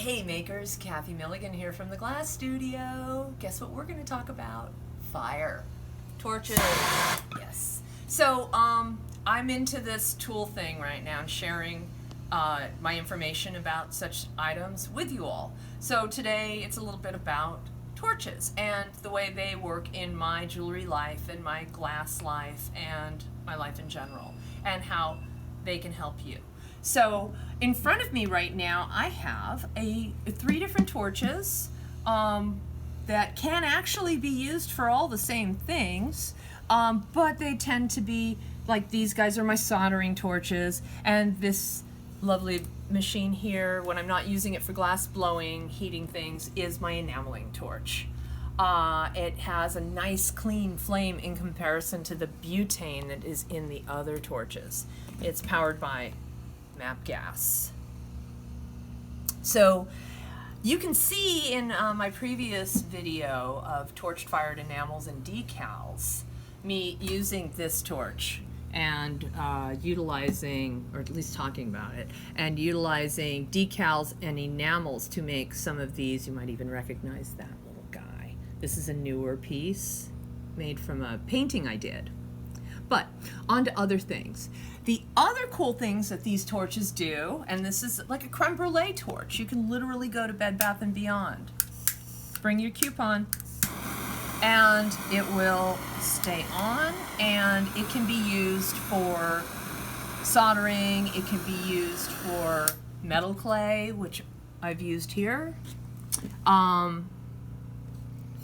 Hey makers, Kathy Milligan here from the Glass Studio. Guess what we're going to talk about? Fire. Torches. Yes. So I'm into this tool thing right now and sharing my information about such items with you all. So today it's a little bit about torches and the way they work in my jewelry life and my glass life and my life in general, and how they can help you. So in front of me right now I have three different torches that can actually be used for all the same things, but they tend to be like, these guys are my soldering torches, and this lovely machine here, when I'm not using it for glass blowing, heating things, is my enameling torch. It has a nice clean flame in comparison to the butane that is in the other torches. It's powered by MAP gas. So you can see in my previous video of torched fired enamels and decals me using this torch and utilizing, or at least talking about it, and utilizing decals and enamels to make some of these. You might even recognize that little guy. This is a newer piece made from a painting I did. But on to other things. The other cool things that these torches do, and this is like a creme brulee torch. You can literally go to Bed Bath & Beyond, bring your coupon, and it will stay on, and it can be used for soldering. It can be used for metal clay, which I've used here,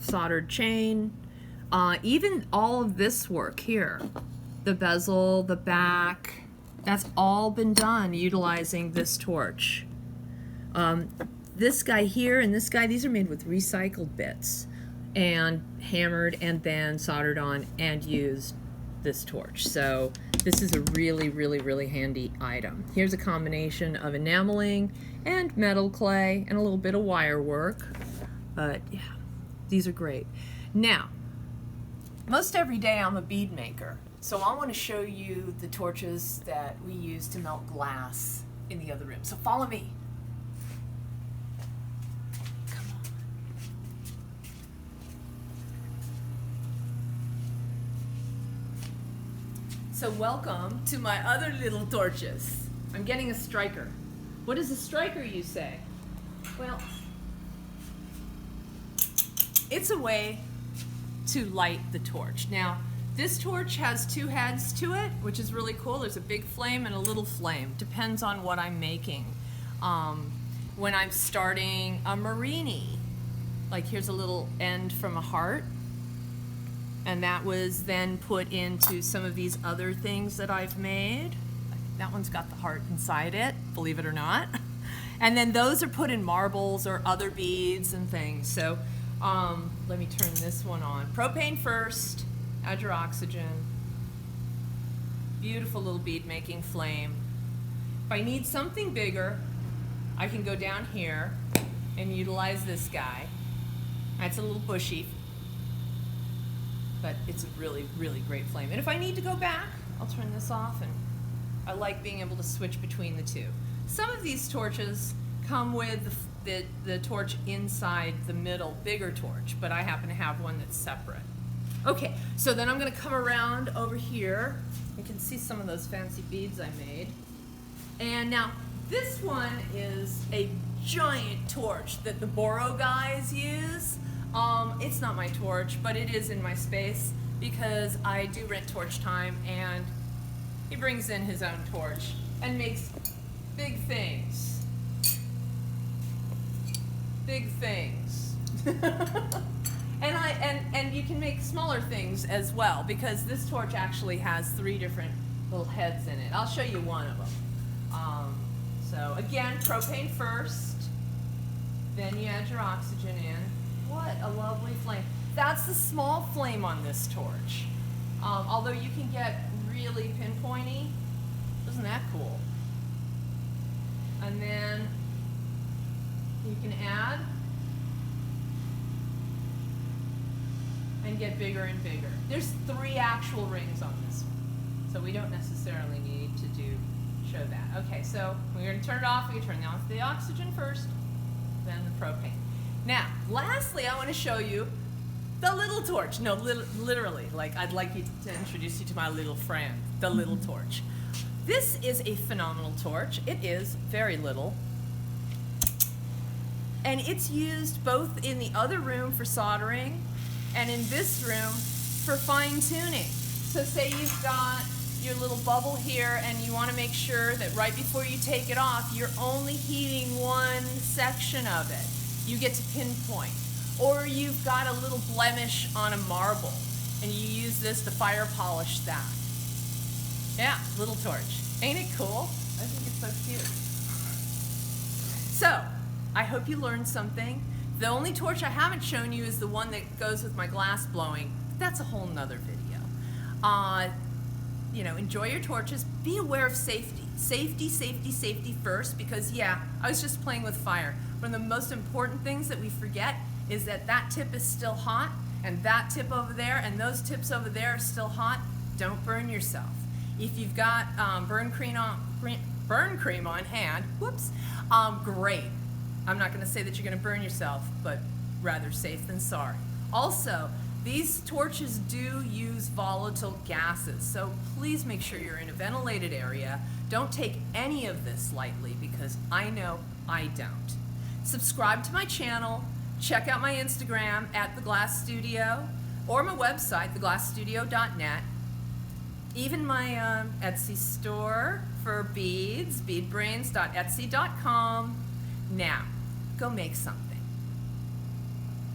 soldered chain, even all of this work here. The bezel, the back, that's all been done utilizing this torch. This guy here and this guy, these are made with recycled bits and hammered and then soldered on and used this torch. So this is a really, really, really handy item. Here's a combination of enameling and metal clay and a little bit of wire work. But yeah, these are great. Now, most every day I'm a bead maker. So I want to show you the torches that we use to melt glass in the other room. So follow me. Come on. So welcome to my other little torches. I'm getting a striker. What is a striker, you say? Well, it's a way to light the torch. Now, this torch has two heads to it, which is really cool. There's a big flame and a little flame. Depends on what I'm making. When I'm starting a marini, like here's a little end from a heart, and that was then put into some of these other things that I've made. That one's got the heart inside it, believe it or not. And then those are put in marbles or other beads and things. So let me turn this one on. Propane first. Add your oxygen. Beautiful little bead making flame. If I need something bigger, I can go down here and utilize this guy. It's a little bushy, but it's a really, really great flame. And if I need to go back, I'll turn this off, and I like being able to switch between the two. Some of these torches come with the torch inside the middle, bigger torch, but I happen to have one that's separate. Okay, so then I'm going to come around over here. You can see some of those fancy beads I made. And now, this one is a giant torch that the boro guys use. It's not my torch, but it is in my space because I do rent torch time, and he brings in his own torch and makes big things. Big things. And you can make smaller things as well, because this torch actually has three different little heads in it. I'll show you one of them. So again, propane first, then you add your oxygen in. What a lovely flame. That's the small flame on this torch. Although you can get really pinpointy. Isn't that cool? And then you can add and get bigger and bigger. There's 3 actual rings on this one, so we don't necessarily need to show that. Okay, so we're going to turn it off. We turn off the oxygen first. than the propane. Now, lastly, I want to show you the little torch. No, literally, like I'd like you to introduce you to my little friend, the little torch. This is a phenomenal torch. It is very little. And it's used both in the other room for soldering and in this room for fine tuning. So say you've got your little bubble here and you want to make sure that right before you take it off, you're only heating one section of it. You get to pinpoint. Or you've got a little blemish on a marble and you use this to fire polish that. Yeah, little torch. Ain't it cool? I think it's so cute. So, I hope you learned something. The only torch I haven't shown you is the one that goes with my glass blowing. But that's a whole nother video. You know, enjoy your torches. Be aware of safety. Safety, safety, safety first, because yeah, I was just playing with fire. One of the most important things that we forget is that that tip is still hot, and that tip over there, and those tips over there are still hot. Don't burn yourself. If you've got burn cream on hand, whoops, great. I'm not going to say that you're going to burn yourself, but rather safe than sorry. Also, these torches do use volatile gases, so please make sure you're in a ventilated area. Don't take any of this lightly, because I know I don't. Subscribe to my channel. Check out my Instagram at The Glass Studio, or my website, theglassstudio.net. Even my Etsy store for beads, beadbrains.etsy.com. Now, go make something.